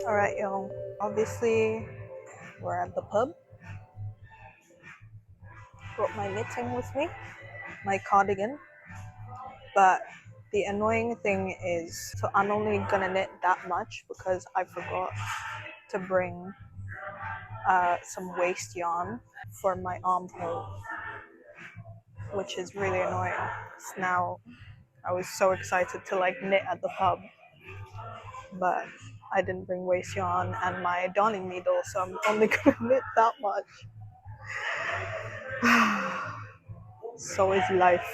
Alright, y'all. Obviously, we're at the pub. Brought my knitting with me, my cardigan. But the annoying thing is, so I'm only gonna knit that much because I forgot to bring some waste yarn for my armhole, which is really annoying. So now I was so excited to like knit at the pub, but I didn't bring waste yarn and my darning needle, so I'm only gonna knit that much. So is life.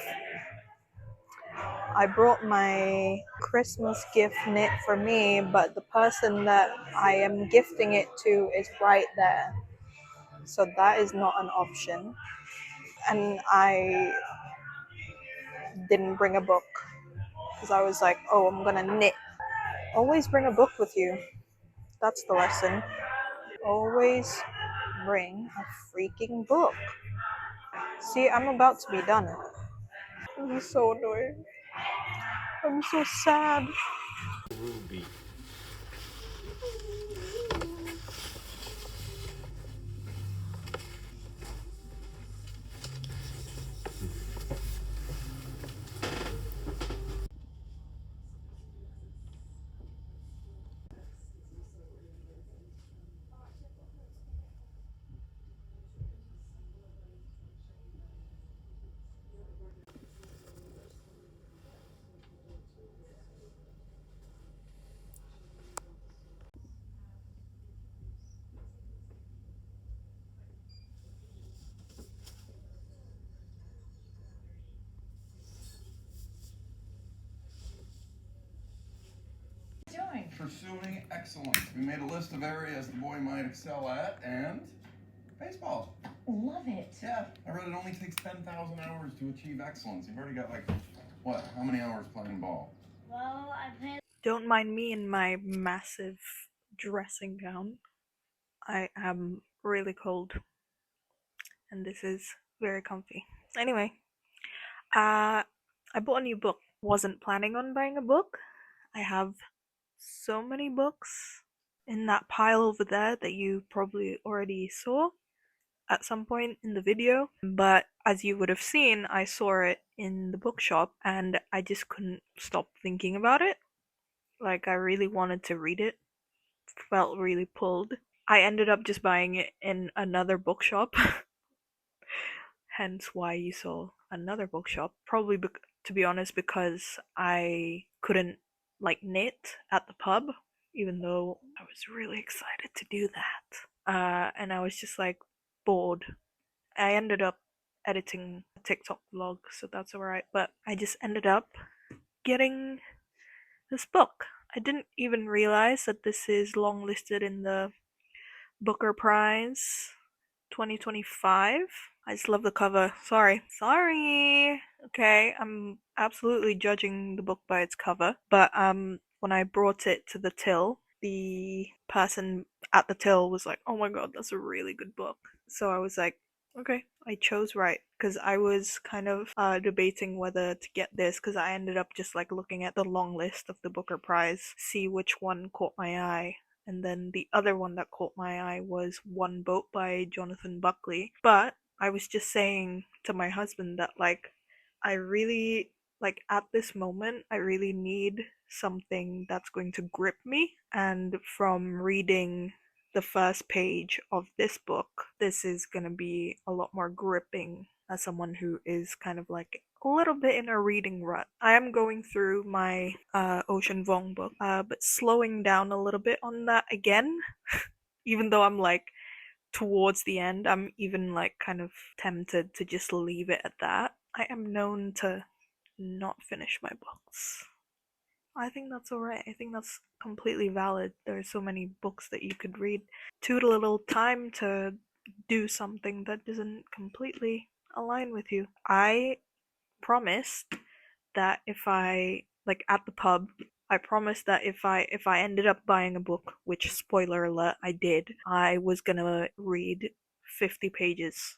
I brought my Christmas gift knit for me, but the person that I am gifting it to is right there. So that is not an option. And I didn't bring a book because I was like, oh, I'm gonna knit. Always bring a book with you. That's the lesson. Always bring a freaking book. See, I'm about to be done. This is so annoying. I'm so sad. Ruby. Doing? Pursuing excellence. We made a list of areas the boy might excel at, and baseball. Love it. Yeah, I read it only takes 10,000 hours to achieve excellence. You've already got like, what, how many hours playing ball? Well, I played. Don't mind me in my massive dressing gown. I am really cold and this is very comfy. Anyway, I bought a new book. Wasn't planning on buying a book. I have so many books in that pile over there that you probably already saw at some point in the video. But as you would have seen, I saw it in the bookshop and I just couldn't stop thinking about it. Like, I really wanted to read it, felt really pulled. I ended up just buying it in another bookshop, hence why you saw another bookshop. Probably, to be honest, because I couldn't like knit at the pub, even though I was really excited to do that. And I was just like bored. I ended up editing a TikTok vlog, so that's alright. But I just ended up getting this book. I didn't even realize that this is longlisted in the Booker Prize 2025. I just love the cover. Sorry. Sorry. Okay, I'm absolutely judging the book by its cover. But when I brought it to the till, the person at the till was like, "Oh my god, that's a really good book." So I was like, okay, I chose right because I was kind of debating whether to get this because I ended up just like looking at the long list of the Booker Prize, see which one caught my eye, and then the other one that caught my eye was One Boat by Jonathan Buckley. But I was just saying to my husband that like I really like at this moment I really need something that's going to grip me, and from reading the first page of this book, this is going to be a lot more gripping as someone who is kind of like a little bit in a reading rut. I am going through my Ocean Vuong book, but slowing down a little bit on that again, even though I'm like towards the end, I'm even like kind of tempted to just leave it at that. I am known to not finish my books. I think that's alright. I think that's completely valid. There are so many books that you could read. Too little time to do something that doesn't completely align with you. I promised that if I like at the pub, I promised that if I ended up buying a book, which spoiler alert I did, I was gonna read 50 pages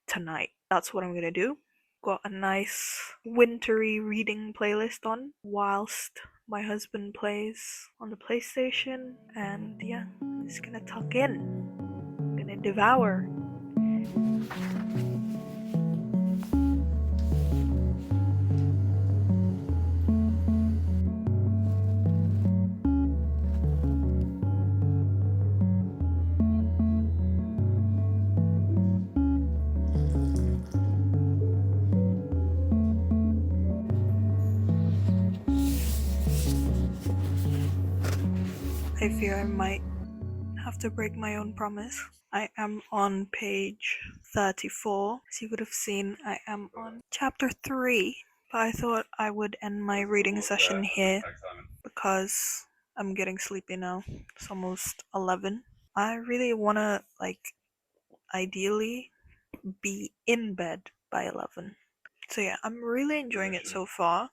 tonight. That's what I'm gonna do. Got a nice wintry reading playlist on whilst my husband plays on the PlayStation, and yeah, I'm just gonna tuck in. I'm gonna devour. I fear I might have to break my own promise. I am on page 34. As you would have seen, I am on chapter 3. But I thought I would end my reading session here because I'm getting sleepy now. It's almost 11. I really want to, ideally be in bed by 11. So yeah, I'm really enjoying it so far.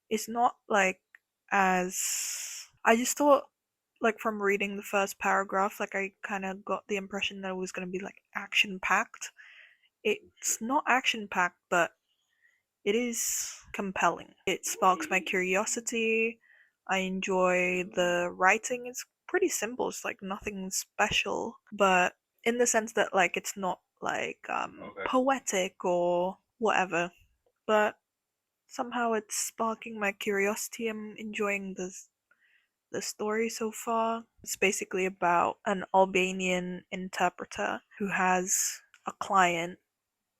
It's not as I just thought, from reading the first paragraph, I kind of got the impression that it was going to be action packed. It's not action packed, but it is compelling. It sparks my curiosity. I enjoy the writing. It's pretty simple. It's nothing special, but in the sense that it's not poetic or whatever. But somehow it's sparking my curiosity. I'm enjoying the story so far. It's basically about an Albanian interpreter who has a client,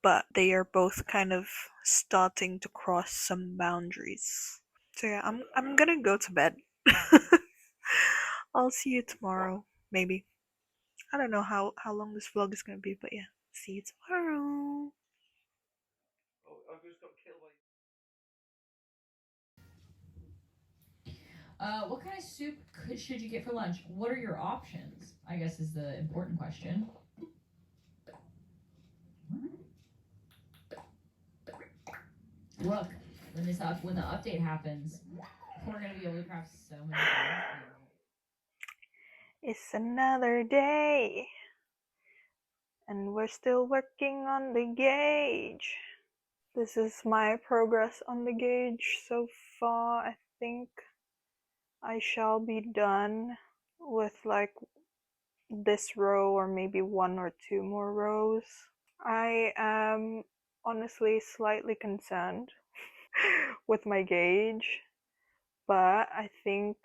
but they are both kind of starting to cross some boundaries. So yeah, I'm gonna go to bed. I'll see you tomorrow, maybe. I don't know how long this vlog is gonna be, but yeah, see you tomorrow. What kind of soup should you get for lunch? What are your options? I guess is the important question. Look, when the update happens, we're gonna be able to craft so many things. It's another day, and we're still working on the gauge. This is my progress on the gauge so far. I think I shall be done with this row or maybe one or two more rows. I am honestly slightly concerned with my gauge, but I think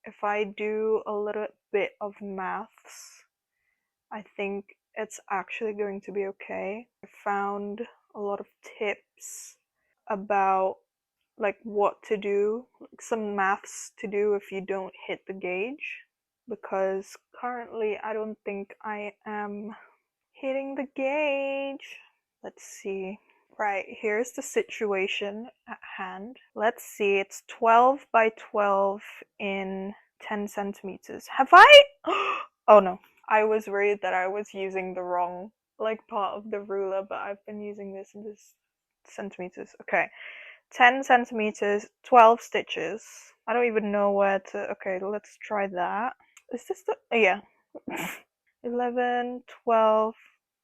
if I do a little bit of maths, I think it's actually going to be okay. I found a lot of tips about what to do, some maths to do if you don't hit the gauge, because currently I don't think I am hitting the gauge. Let's see. Right, here's the situation at hand. Let's see, it's 12 by 12 in 10 centimeters. Have I? Oh no, I was worried that I was using the wrong part of the ruler, but I've been using this in this centimeters. Okay, 10 centimeters, 12 stitches. I don't even know where to. Okay, let's try that. Is this the. Oh, yeah. 11, 12.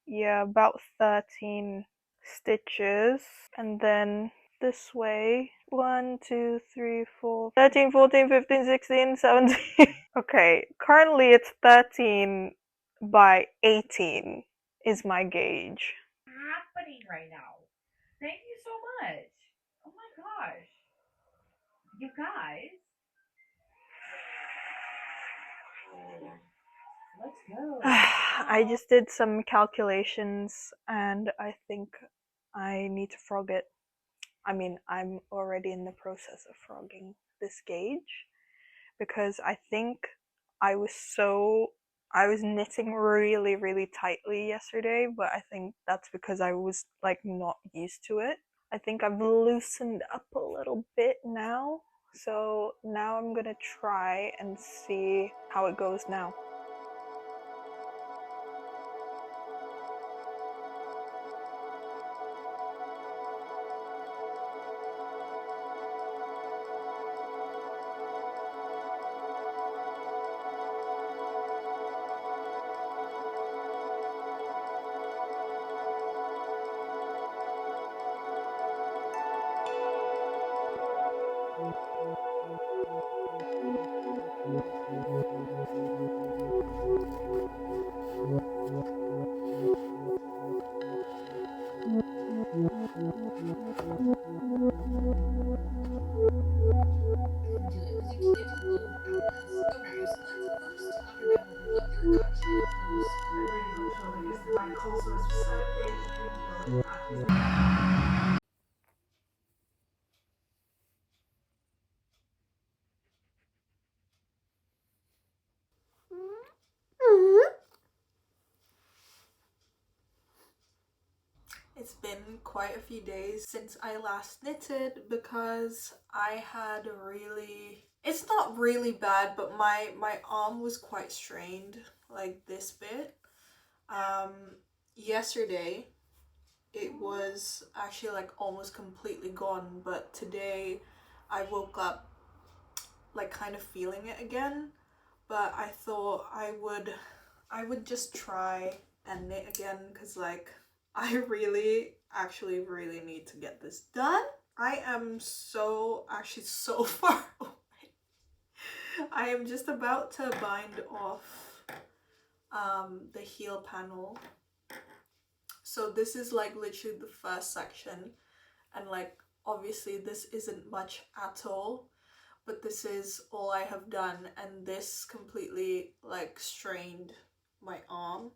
Yeah, about 13 stitches. And then this way. 1, 2, 3, 4, 13, 14, 15, 16, 17. Okay, currently it's 13 by 18 is my gauge. Happening right now. Thank you so much. Oh my gosh. You guys. Let's go. I just did some calculations and I think I need to frog it. I mean, I'm already in the process of frogging this gauge because I think I was I was knitting really, really tightly yesterday, but I think that's because I was not used to it. I think I've loosened up a little bit now. So now I'm gonna try and see how it goes now. It's been quite a few days since I last knitted because I had a really, it's not really bad, but my arm was quite strained, like this bit. Um Yesterday it was actually like almost completely gone, but today I woke up like kind of feeling it again. But I thought I would just try and knit again because like I really actually really need to get this done. I am actually so far away. I am just about to bind off the heel panel. So this is like literally the first section, and like obviously this isn't much at all, but this is all I have done, and this completely like strained my arm.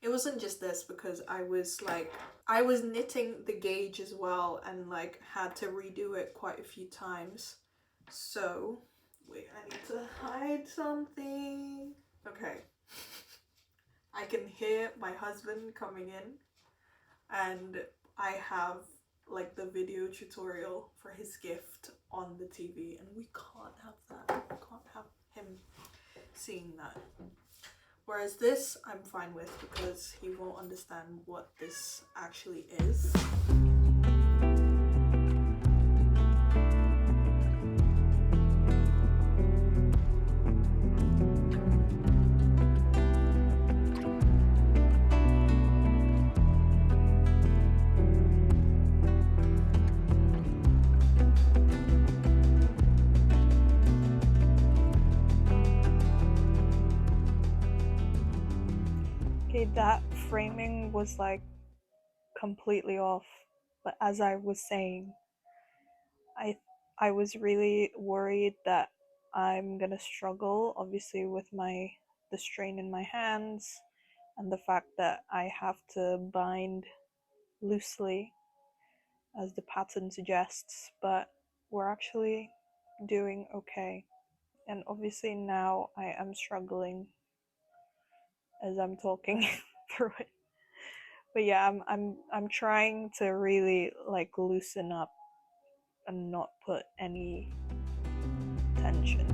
It wasn't just this, because I was knitting the gauge as well and like had to redo it quite a few times. So wait, I need to hide something. Okay. I can hear my husband coming in, and I have like the video tutorial for his gift on the TV, and we can't have that. We can't have him seeing that. Whereas this I'm fine with because he won't understand what this actually is. Okay, that framing was like completely off, but as I was saying, I was really worried that I'm gonna struggle, obviously, with the strain in my hands and the fact that I have to bind loosely as the pattern suggests, but we're actually doing okay. And obviously now I am struggling as I'm talking through it. But yeah, I'm trying to really like loosen up and not put any tension.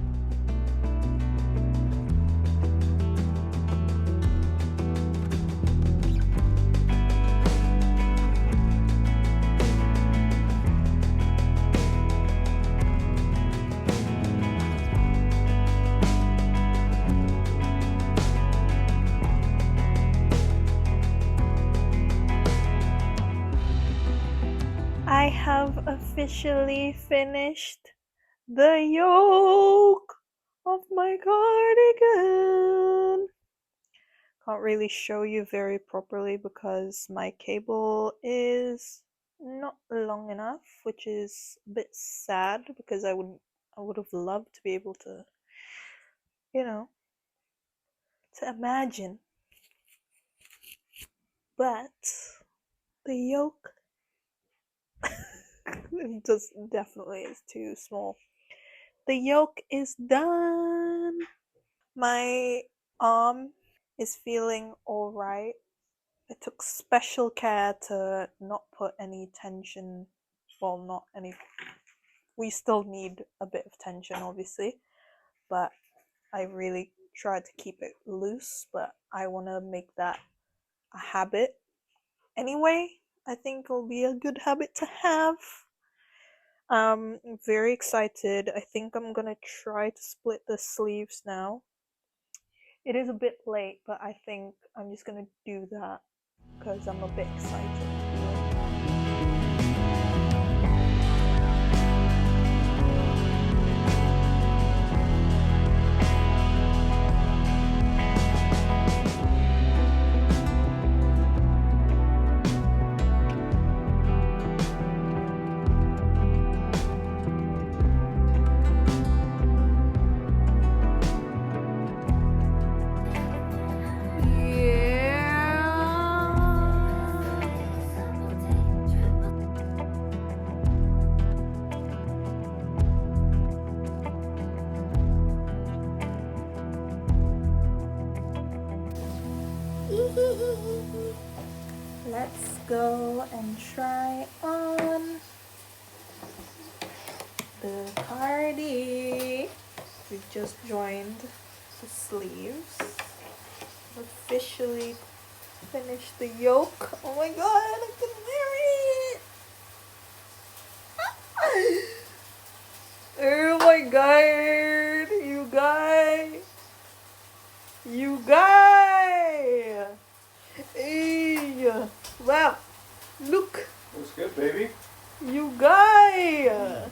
I have officially finished the yoke of my cardigan. Can't really show you very properly because my cable is not long enough, which is a bit sad because I would have loved to be able to, you know, to imagine. But the yoke just definitely is too small. The yoke is done. My arm is feeling alright. I took special care to not put any tension. Well, not any. We still need a bit of tension, obviously, but I really tried to keep it loose. But I want to make that a habit anyway. I think it'll be a good habit to have. I'm very excited. I think I'm gonna try to split the sleeves now. It is a bit late, but I think I'm just gonna do that because I'm a bit excited. Let's go and try on the cardi. We just joined the sleeves. Officially finished the yoke. Oh my god, I can wear it! Oh my god, you guys! You guys! Hey! Wow! Look! Looks good, baby. You guys!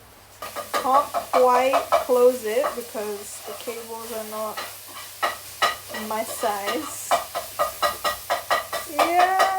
Can't quite close it because the cables are not my size. Yeah!